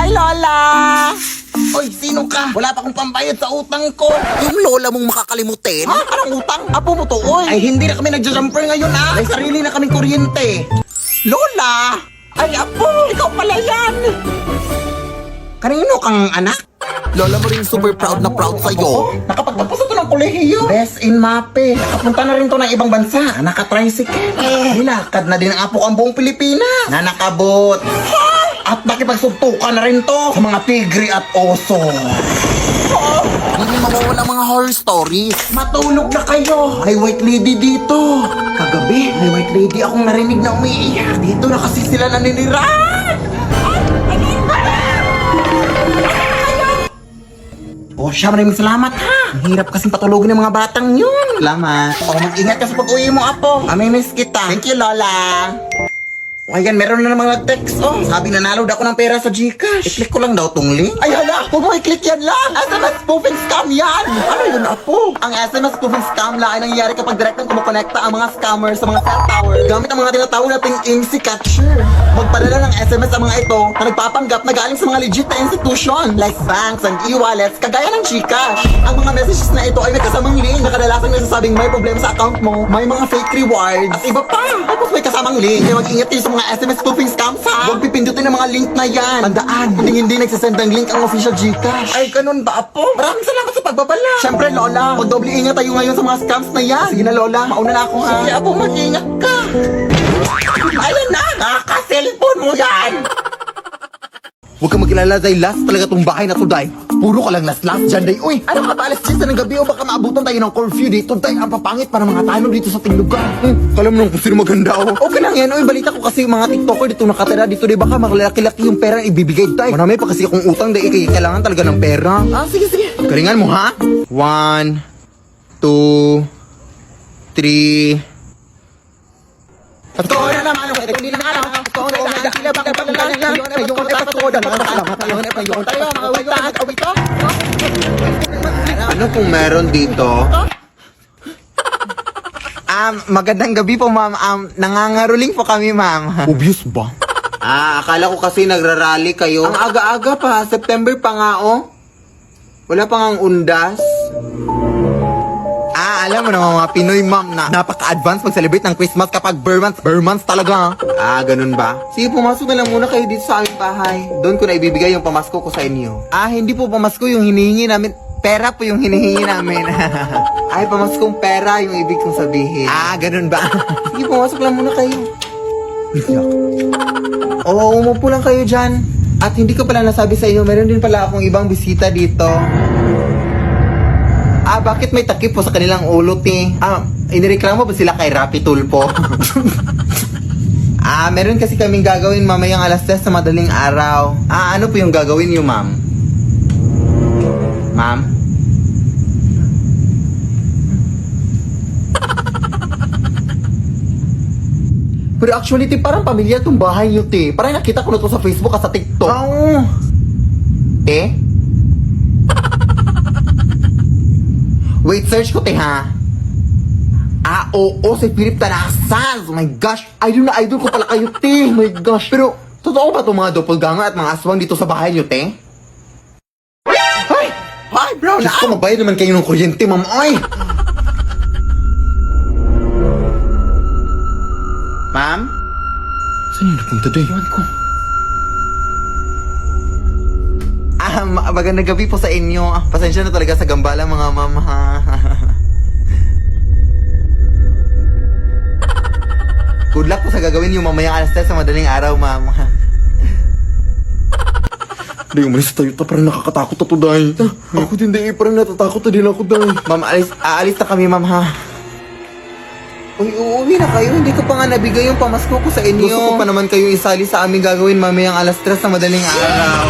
Hi, Lola! Oy, sino ka? Wala pa akong pambayad sa utang ko. Yung lola mong makakalimutin? Ha? Anong utang? Apo mo to, oy! Ay, hindi na kami nagja-jumper ngayon, ah. May sarili na kaming kuryente. Lola! Ay, apo! Ikaw pala yan! Kanino kang anak? Lola mo rin super proud na proud sa'yo. Nakapagtapos ito ng kolehiyo. Best in MAPE. Nakapunta na rin to ng ibang bansa. Nakatricycle. Nilakad na din ang apo ang buong Pilipinas. Na nakabot. At nakipagsugtukan na rin to sa mga tigre at oso. Hindi mawawala mga horror stories. Matulog na kayo. May white lady dito. Kagabi, may white lady akong narinig na umiiyak. Dito na kasi sila naninirahan. Oh, siya, maraming salamat ha. Ang hirap kasing patulogin ng mga batang yun. Salamat. O, mag-ingat ka sa pag-uwi mo, apo. Amimiss kita. Thank you, Lola. O, ayan, meron na namang nag-text. Oh, sabi nanalo daw ako ng pera sa GCash. I-click ko lang daw tong link. Ay, hala, huwag mo i-click yan lang. SMS spoofing scam yan. Ano yun, apo? Ang SMS spoofing scam lang ay nangyayari kapag direktang kumukonekta ang mga scammers sa mga cell tower gamit ang mga tinatawag nating IMSI catcher. Magpadala ng SMS ang mga ito na nagpapanggap na galing sa mga legit na institution like banks and e-wallets kagaya ng GCash. Ang mga messages na ito ay may kasamang link na kadalasang nagsasabing may problema sa account mo, may mga fake rewards, at iba pa. Tapos may kasamang link. Kaya mag-ingat kayo sa mga SMS spoofing scams ha. Huwag pipindutin ang mga link na yan. Tandaan, hindi nagsasend ng link ang official GCash. Ay, ganun ba, apo? Maraming salamat sa pagbabala. Siyempre, Lola, mag-doble ingat tayo ngayon sa mga scams na yan. Sige na, Lola, mauna na ako ha. Sige, apo, mag-ingat ka. Ayan na, nakaka-cellphone mo yan. Huwag kang mag-alala, Day. Last talaga tong bahay na to, Day. Puro ka lang last dyan, Day. Uy, Ano ka ba, alas 10 ng gabi o baka maabutan tayo ng curfew dito? Day, ang papangit para mga tanong dito sa tinglugan. alam mo nung kung sino maganda, oh. Okay lang yan, uy, balita ko kasi yung mga TikToker dito nakatira dito, di baka makalaki-laki yung pera ang ibibigay, Day. Marami pa kasi akong utang, Day. Kailangan talaga ng pera. Ah, sige. Galingan mo, ha? 1, 2, 3... Ito na naman, hindi na ano. Ito na naman, sila bakit pa lang yan. Yung otak ko, salamat tayo. Tayo, mga witag, awito. Ano kung meron dito? Magandang gabi po, ma'am. Nangangaruling po kami, ma'am. Obvious ba? Akala ko kasi nagrarally kayo. Ang aga-aga pa, September pa nga, oh. Wala pa ngang undas. Alam mo naman mga Pinoy, ma'am, na napaka-advance mag-celebrate ng Christmas kapag bare months talaga. Ganun ba? Sige, pumasok na lang muna kayo dito sa aming bahay. Doon ko na ibibigay yung pamasko ko sa inyo. Hindi po pamasko yung hinihingi namin. Pera po yung hinihingi namin. Ay, pamaskong pera yung ibig kong sabihin. Ganun ba? Sige, pumasok lang muna kayo. Oo, umupo lang kayo dyan. At hindi ko pala nasabi sa inyo, meron din pala akong ibang bisita dito. Bakit may takip po sa kanilang ulo, te? Inireklamo ba sila kay Rapi Tulpo? Meron kasi kaming gagawin mamayang alas 10 sa madaling araw. Ano po yung gagawin niyo, ma'am? Ma'am? Pero actually, te, parang pamilya tong bahay nyo, te. Parang nakita ko na to sa Facebook at sa TikTok. Oo. Wait, search ko, te, ha? Oo, si Philip Tanasas. Oh my gosh, idol ko pala kayo, te. Oh my gosh. Pero, totoo ba itong mga doppelganger at mga aswang dito sa bahay nyo, te? Hi, bro, Diyos ko, mabayad naman kayo ng kuryente, ma'am. Ay! Ma'am? Saan yung napunta, Day? Magandang gabi po sa inyo. Pasensya na talaga sa gambala, mga ma'am, ha? Good luck po sa gagawin niyo mamayang alas 10 sa madaling araw, ma'am. Day, umalis tayo. Parang nakakatakot na to, Day. Ako din, Day. Parang natatakot na din ako, Day. Ma'am, aalis na kami, ma'am, ha? Uy, uuwi na kayo. Hindi ko pa nga nabigay yung pamasko ko sa inyo. Gusto ko pa naman kayo isali sa aming gagawin mamayang alas 3 sa madaling araw.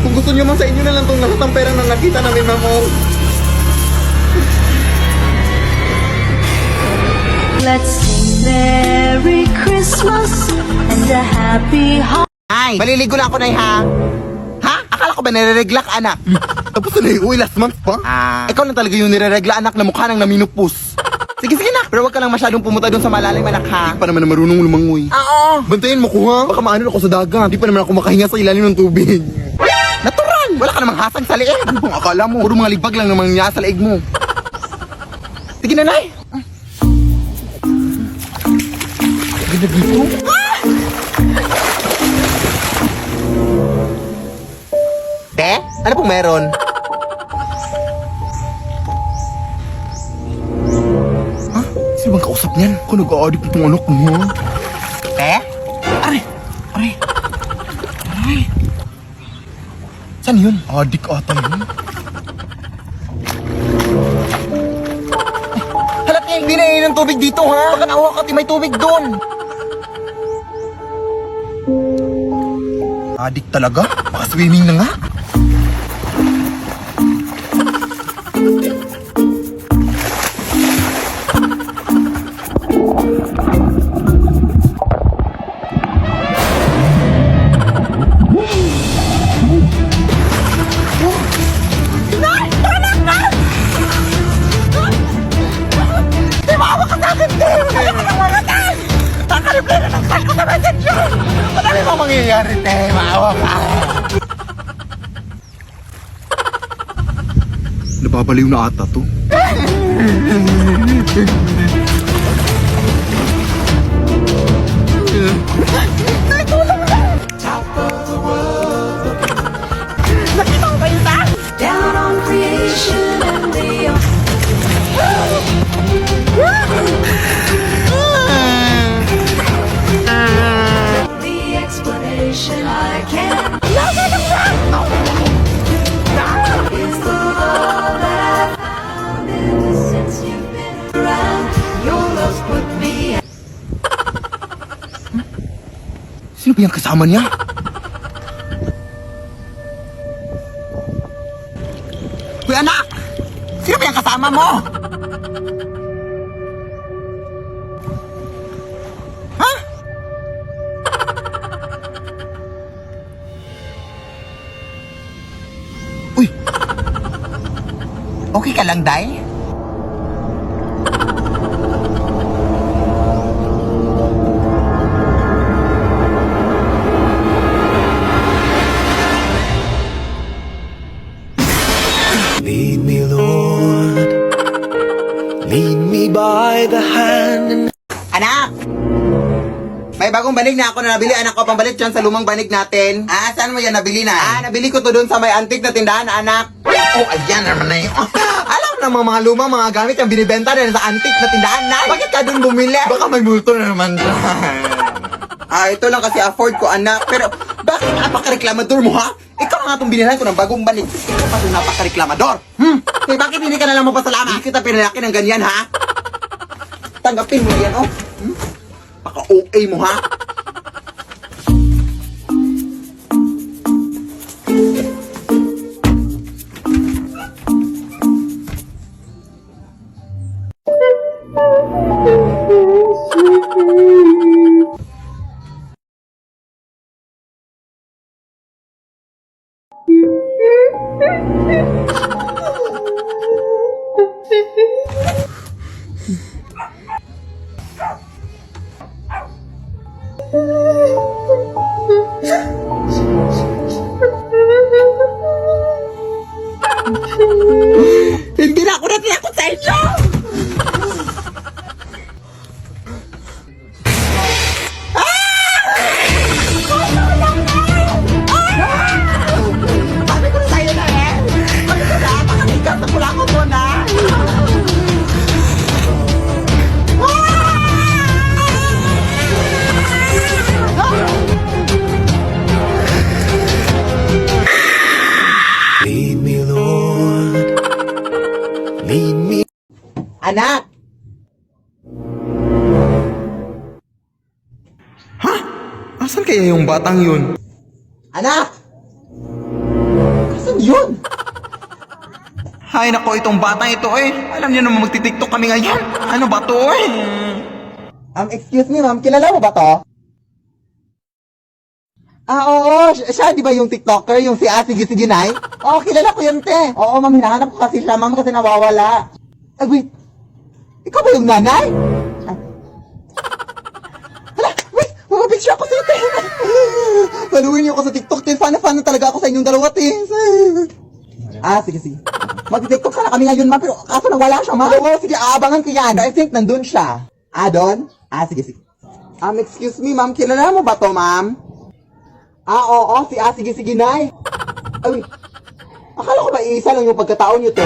Kung gusto nyo man sa inyo na lang tong lahat ng pera na nakita namin, ma'am. Let's sing Merry Christmas and a Happy Holiday. Ay, maliligo lang ako, Nay, ha? Ha? Akala ko ba nirereglak, anak? Tapos na uy, last month pa? Ikaw na talaga yung nireregla, anak, na mukha ng naminupus. Sige, sige na. Pero wag ka lang masyadong pumunta doon sa malalim, anak, ha? Di pa naman na marunong lumangoy. Oo. Bantayan mo ko ha. Baka maano ako sa dagat. Di pa naman ako makahinga sa ilalim ng tubig. Natural! Wala ka namang hasang sa liig. Ano bang akala mo? Puro mga libag lang naman niya sa leeg mo. Sige, nanay. Ganda dito. Te, ano pong meron? Ha? Sino bang kausap niyan? Kung nag-a-adik itong anak mo ha? Te? Are, are. Saan yun? Adik ata yun. Halat niya, hindi na yun ng tubig dito, ha? Baka naawa ka, may tubig doon. Adik talaga? Baka swimming na nga. Ano ba mangyayari, te? Maawa ka. Nababaliw na ata to. Nakita ko kayo, ta? Down on creation and the explanation I can't is the love that I found ever since you've been around. Your love's put me Sino ba yung kasama niya? Kuya, anak! Sino ba yung kasama mo? Ha? Uy! Okay ka lang, Day? Lead me, Lord. Lead me by the hand. Anak! May bagong banig na ako na nabili. Anak ko, pambalik dyan sa lumang banig natin. Ah, saan mo yan nabili na? Nabili ko to doon sa may antique na tindahan, anak. Oh, ayan naman na yun. Alam na mga lumang mga gamit yung binibenta na sa antique na tindahan na. Bakit ka doon bumili? Baka may multo na naman siya. Ito lang kasi afford ko, anak. Pero, bakit napaka-reklamador mo, ha? Ikaw nga itong binilhan ko ng bagong banig. Ikaw pa itong napaka-reklamador. Eh, bakit hindi ka na lang mapasalamat? Hindi kita pinalaki ng ganyan, ha? Tanggapin mo yan, oh. Paka-OA mo, ha? Hindi na ako natinakot sa inyo! Sabi ko na sa'yo na eh! Sabi ko na, pakatigas na pula ko mo na! Lead me, Lord. Lead me. Anak! Asan kaya yung batang yun? Anak! Asan yun? Hay nako, itong batang ito eh. Alam niyo naman magti-tiktok kami ngayon. Ano ba to eh? Excuse me, ma'am. Kilala mo ba to? Oo. Siya, di ba yung TikToker? Yung si Sige Sige Nay? Oo, kilala ko yun, te. Oo, ma'am. Hinahanap ko kasi siya, ma'am, kasi nawawala. Ay, wait. Ikaw ba yung nanay? Hala, wait! Mapapicture ako sa ito! Paluin niyo ako sa TikTok, Tin. Fan na talaga ako sa inyong dalawa, Tin. Sige. Mag-TikTok sana kami ngayon, ma'am. Pero kaso nang wala siya, ma'am. Oo, sige, aabangan ko yan. I think nandun siya. Doon? Sige. Excuse me, ma'am. Kilala mo ba to, ma'am? Oo. Sige, nay. Ay, akala ko ba isa lang yung pagkataon niyo, te?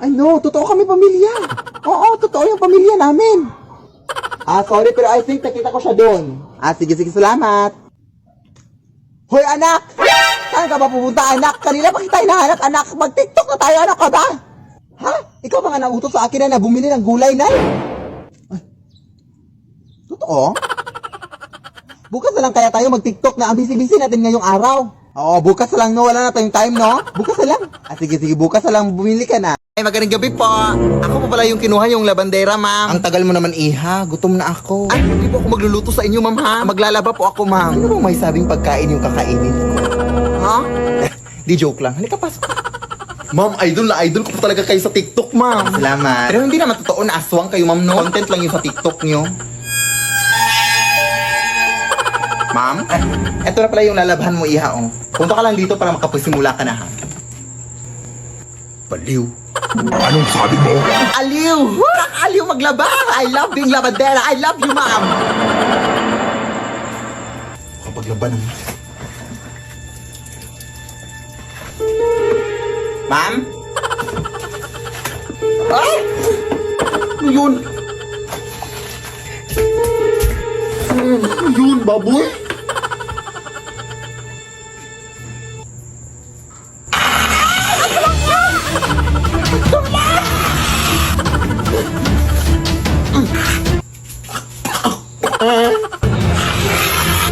Ay, no. Totoo kami pamilya. Oo, totoo yung pamilya namin. Sorry, pero I think nakita ko siya doon. Sige, salamat. Hoy, anak! Saan ka ba pupunta, anak? Kanila pa kita hinahanap, anak. Mag-TikTok na tayo, anak ka ba? Ha? Ikaw ba nga nautos sa akin na bumili ng gulay, nay? Ay, totoo? Bukas na lang kaya tayo mag-TikTok na ang busy-busy natin ngayong araw. Oo, bukas na lang, no? Wala na tayong time, no? Bukas na lang. Sige, bukas na lang bumili ka na. Ay, magandang gabi po. Ako pa pala yung kinuha yung labandera, ma'am. Ang tagal mo naman, iha. Gutom na ako. Ay, hindi po ako magluluto sa inyo, ma'am, ha? Maglalaba po ako, ma'am. Ano bang may sabing pagkain yung kakainin ko? Ha? Di joke lang. Halika, pasok. Ma'am, idol na idol ko po talaga kayo sa TikTok, ma'am. Salamat. Pero hindi naman totoo na aswang kayo, ma'am, no? Content lang yung sa TikTok nyo. Ma'am, eto na pala yung lalabhan mo, iha, oh. Punta ka lang dito para makapasimula ka na, ha? Baliw. Anong sabi mo? Aliw! Aliw maglaba! I love being labandera! I love you, ma'am! Kapag laban naman. Ma'am? Ay! Ano yun? Ano yun, baboy?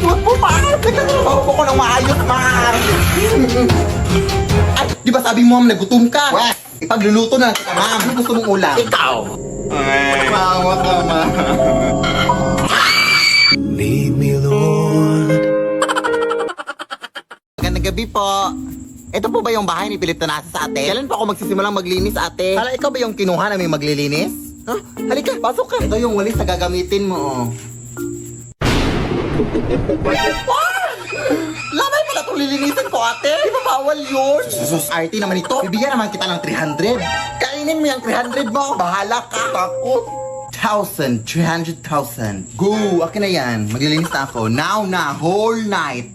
Huwag po, ma'am! Nagtatrabaho po ko ng maayos, ma'am! Ay, di ba sabi mo, ma'am, nagutom ka? Weh, Ipagluluto na kita, ma'am. Ano gusto mong ulam? Ikaw! Mawa ka, ma'am. Lead me, Lord. Magandang gabi po. Ito po ba yung bahay ni Philip Tanasa sa ate? Kailan pa ako magsisimulang maglinis, ate? Hala, ikaw ba yung kinuha na may maglilinis? Huh? Halika, pasok ka. Ito yung walis na gagamitin mo, oh. Lamay pala itong lilinisin ko, ate. Di ba bawal yun? Sus, RT naman ito. Bibigyan naman kita ng 300. Kainin mo yung 300 mo. Bahala ka. Takot. 1,000, 300,000. Go! Akin na yan. Maglilinis na ako. Now na, whole night.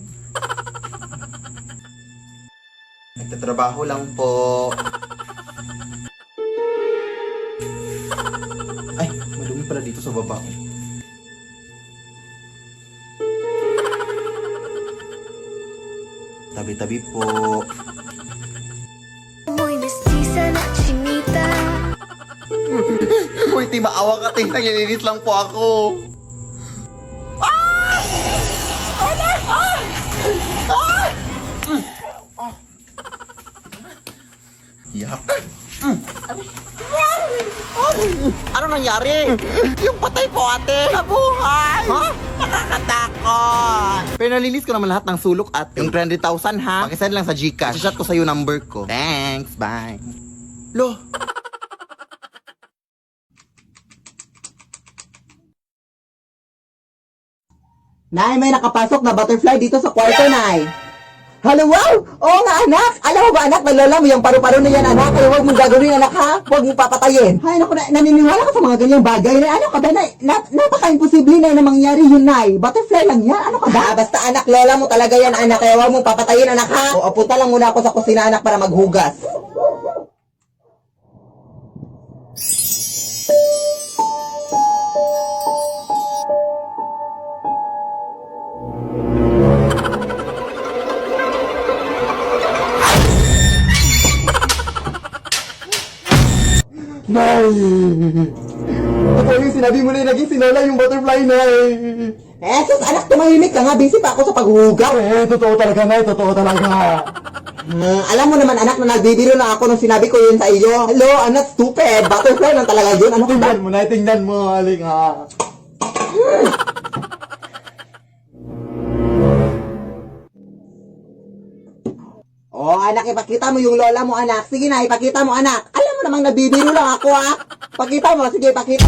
Nagtatrabaho lang po. Ay, madumi pala dito sa baba. Tabi-tabi po. Muy mestiza na chinita. Uy, di maawa ka, ting. Naglilinis lang po ako. Yak. Ano nangyari? Yung patay po, ate. Nabuhay. Ha? Nakakatakot. Pero nalinis ko naman lahat ng sulok at yung 300,000 ha. Pakisend lang sa Gcash. Shot ko sa'yo number ko. Thanks, bye. Lo. Nay, may nakapasok na butterfly dito sa kwarto, Nay. Hello, wow! Oo nga, anak! Alam mo ba, anak, nalola mo yung paru-paro na yan, anak? Kaya huwag mong gagawin, anak, ha? Huwag mong papatayin. Ay, naku, naniniwala ka sa mga ganyang bagay. Na, ano ka ba, Nay? Napaka-imposible na mangyari yun, Nay. Butterfly lang yan. Ano ka ba? Basta, anak, lola mo talaga yan, anak. Kaya huwag mong papatayin, anak, ha? O, punta lang muna ako sa kusina, anak, para maghugas. Nay! Ako yung sinabi mo na naging sinola yung butterfly, Nay! sus, anak, tumahimik ka nga. Busy pa ako sa paghugas. Totoo talaga, Nay. Totoo talaga. Alam mo naman, anak, na nagbibiro na ako nung sinabi ko yun sa iyo. Hello, anak, stupid. Butterfly lang talaga yun. Ano ka ba? Tingnan mo, Nay. Tingnan mo. Halik, ha? Oh, anak, ipakita mo yung lola mo, anak. Sige na, ipakita mo, anak. Alam mo namang nabibiro lang ako, ha? Pakita mo, sige, pakita.